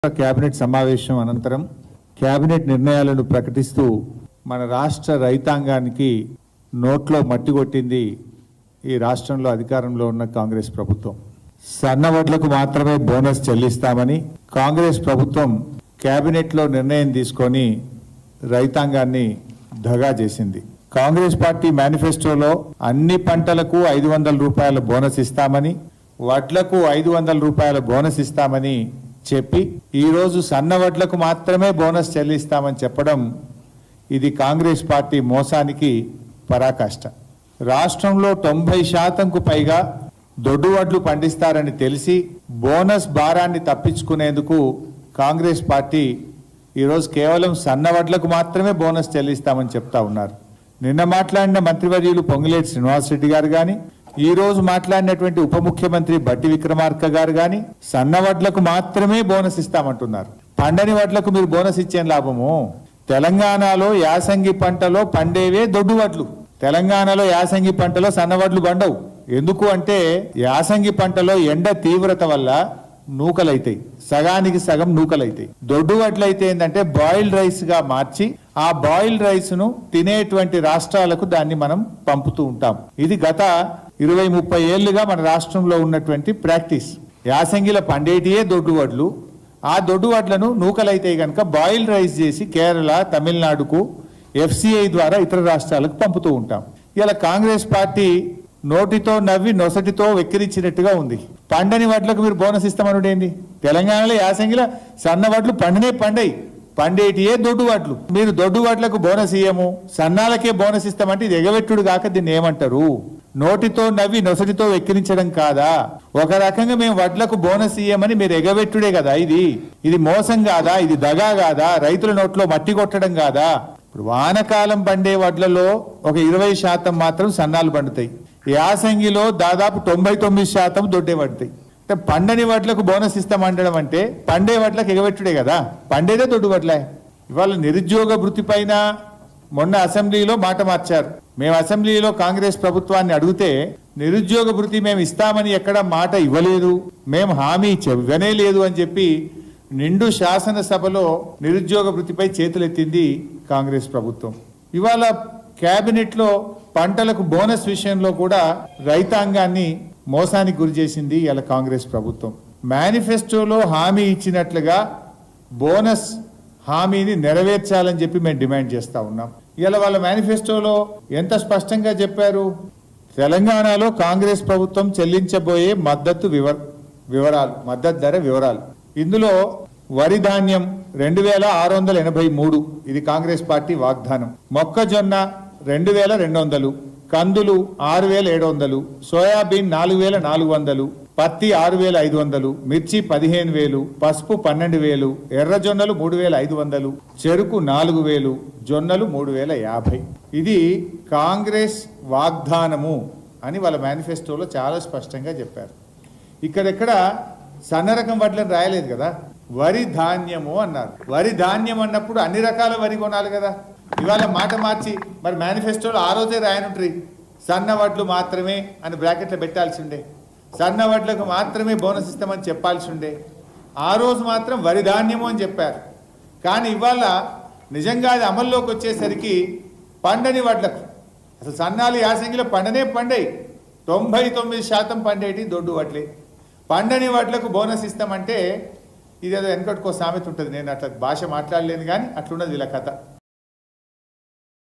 Cabinet సమావేశం అనంతరం cabinet నిర్ణయాలను ప్రకటిస్తూ మన రాష్ట్ర రైతాంగానికి నోట్లో మట్టి కొట్టింది ఈ రాష్ట్రంలో అధికారంలో ఉన్న కాంగ్రెస్ ప్రభుత్వం. సన్నవడ్లకు మాత్రమే బోనస్ చెల్లిస్తామని కాంగ్రెస్ ప్రభుత్వం కేబినెట్లో నిర్ణయం తీసుకొని రైతాంగాన్ని దగా చేసింది. కాంగ్రెస్ పార్టీ మేనిఫెస్టోలో అన్ని పంటలకు 500 రూపాయల బోనస్ ఇస్తామని, వడ్లకు 500 రూపాయల బోనస్ ఇస్తామని చెప్పి ఈ రోజు సన్నవడ్లకు మాత్రమే బోనస్ చెల్లిస్తామని చెప్పడం ఇది కాంగ్రెస్ పార్టీ మోసానికి పరాకాష్ట. రాష్ట్రంలో 90% పైగా దొడ్డు వడ్లు పండిస్తారని తెలిసి బోనస్ భారాన్ని తప్పించుకునేందుకు కాంగ్రెస్ పార్టీ ఈరోజు కేవలం సన్నవడ్లకు మాత్రమే బోనస్ చెల్లిస్తామని చెప్తా ఉన్నారు. నిన్న మాట్లాడిన మంత్రివర్యులు పొంగులేటి శ్రీనివాసరెడ్డి గారు కానీ, ఈ రోజు మాట్లాడినటువంటి ఉప ముఖ్యమంత్రి బట్టి విక్రమార్క గారు కానీ సన్నవడ్లకు మాత్రమే బోనస్ ఇస్తామంటున్నారు. పండని వడ్లకు మీరు బోనస్ ఇచ్చే లాభము? తెలంగాణలో యాసంగి పంటలో పండేవే దొడ్డు వడ్లు. తెలంగాణలో యాసంగి పంటలో సన్నవడ్లు పండవు. ఎందుకు అంటే యాసంగి పంటలో ఎండ తీవ్రత వల్ల నూకలైతాయి, సగానికి సగం నూకలైతాయి. దొడ్డు వడ్లు అయితే ఏంటంటే బాయిల్డ్ రైస్ గా మార్చి ఆ బాయిల్డ్ రైస్ ను తినేటువంటి రాష్ట్రాలకు దాన్ని మనం పంపుతూ ఉంటాం. ఇది గత 20-30 ఏళ్లుగా మన రాష్ట్రంలో ఉన్నటువంటి ప్రాక్టీస్. యాసంగిలో పండేటియే దొడ్డు వడ్లు, ఆ దొడ్డు వడ్లను నూకలైతే గనక బాయిల్డ్ రైస్ చేసి కేరళ, తమిళనాడుకు FCI ద్వారా ఇతర రాష్ట్రాలకు పంపుతూ ఉంటాం. ఇలా కాంగ్రెస్ పార్టీ నోటితో నవ్వి నొసటితో వెక్కిరించినట్టుగా ఉంది. పండని వడ్లకు మీరు బోనస్ ఇస్తామనుడేంది? తెలంగాణలో యాసంగిలో సన్న వడ్లు పండేయి, పండేటియే దొడ్డు వడ్లు. మీరు దొడ్డు వడ్లకు బోనస్ ఇయ్యము, సన్నాలకే బోనస్ ఇస్తామంటే ఇది ఎగవెట్టుడు కాక దీన్ని ఏమంటారు? నోటితో నవ్వి నొసటితో వెక్కిరించడం కాదా? ఒక రకంగా మేము వడ్లకు బోనస్ ఇయ్యమని మీరు ఎగవెట్టుడే కదా. ఇది మోసం కాదా? ఇది దగా కాదా? రైతుల నోట్లో మట్టి కొట్టడం కాదా? ఇప్పుడు వానకాలం పండే వడ్లలో ఒక 20% మాత్రం సన్నాలు పండుతాయి. యాసంగిలో దాదాపు 99% దొడ్డే పడతాయి. అంటే పండని వడ్లకు బోనస్ ఇస్తామంటడం అంటే పండే వడ్లకు ఎగబెట్టుడే కదా. పండేదే దొడ్డు వడ్లే. ఇవాళ నిరుద్యోగ భృతి పైన మొన్న అసెంబ్లీలో మాట మార్చారు. మేము అసెంబ్లీలో కాంగ్రెస్ ప్రభుత్వాన్ని అడిగితే నిరుద్యోగ భృతి మేము ఇస్తామని ఎక్కడ మాట ఇవ్వలేదు, మేము హామీ ఇవ్వనే లేదు అని చెప్పి నిండు శాసనసభలో నిరుద్యోగ భృతిపై చేతులెత్తింది కాంగ్రెస్ ప్రభుత్వం. ఇవాళ కేబినెట్ లో పంటలకు బోనస్ విషయంలో కూడా రైతాంగాన్ని మోసానికి గురి చేసింది ఇలా కాంగ్రెస్ ప్రభుత్వం. మేనిఫెస్టోలో హామీ ఇచ్చినట్లుగా బోనస్ హామీని నెరవేర్చాలని చెప్పి మేము డిమాండ్ చేస్తా ఉన్నాం. ఇలా వాళ్ళ మేనిఫెస్టోలో ఎంత స్పష్టంగా చెప్పారు? తెలంగాణలో కాంగ్రెస్ ప్రభుత్వం చెల్లించబోయే మద్దతు ధర వివరాలు. ఇందులో వరి ధాన్యం 2683, ఇది కాంగ్రెస్ పార్టీ వాగ్దానం. మొక్కజొన్న 2200, కందులు 6700, సోయాబీన్ 4400, పత్తి 6500, మిర్చి 15000, పసుపు 12000, ఎర్రజొన్నలు 3500, చెరుకు 4000, జొన్నలు 3050. ఇది కాంగ్రెస్ వాగ్దానము అని వాళ్ళ మేనిఫెస్టోలో చాలా స్పష్టంగా చెప్పారు. ఇక్కడెక్కడ సన్న రకం వడ్లను రాయలేదు కదా, వరి ధాన్యము అన్నారు. వరి ధాన్యం అన్నప్పుడు అన్ని రకాల వరి కొనాలి కదా. ఇవాళ మాట మార్చి మరి మేనిఫెస్టోలో ఆ రోజే రాయనుంట్రీ సన్న వడ్లు మాత్రమే అని బ్రాకెట్లో పెట్టాల్సి ఉండే, సన్న వడ్లకు మాత్రమే బోనస్ ఇస్తామని చెప్పాల్సి ఉండే. ఆ రోజు మాత్రం వరి ధాన్యము అని చెప్పారు. కానీ ఇవాళ నిజంగా అది అమల్లోకి వచ్చేసరికి పండని వడ్లకు, అసలు సన్నాలు యాసంగిలో పండేయి 99% పండేటి దొడ్డు వడ్లే. పండని వడ్లకు బోనస్ ఇస్తామంటే ఇదేదో వెనకట్టుకో సామెత ఉంటుంది. నేను అట్లా భాష మాట్లాడలేను కానీ అట్లున్నది వీళ్ళ కథ.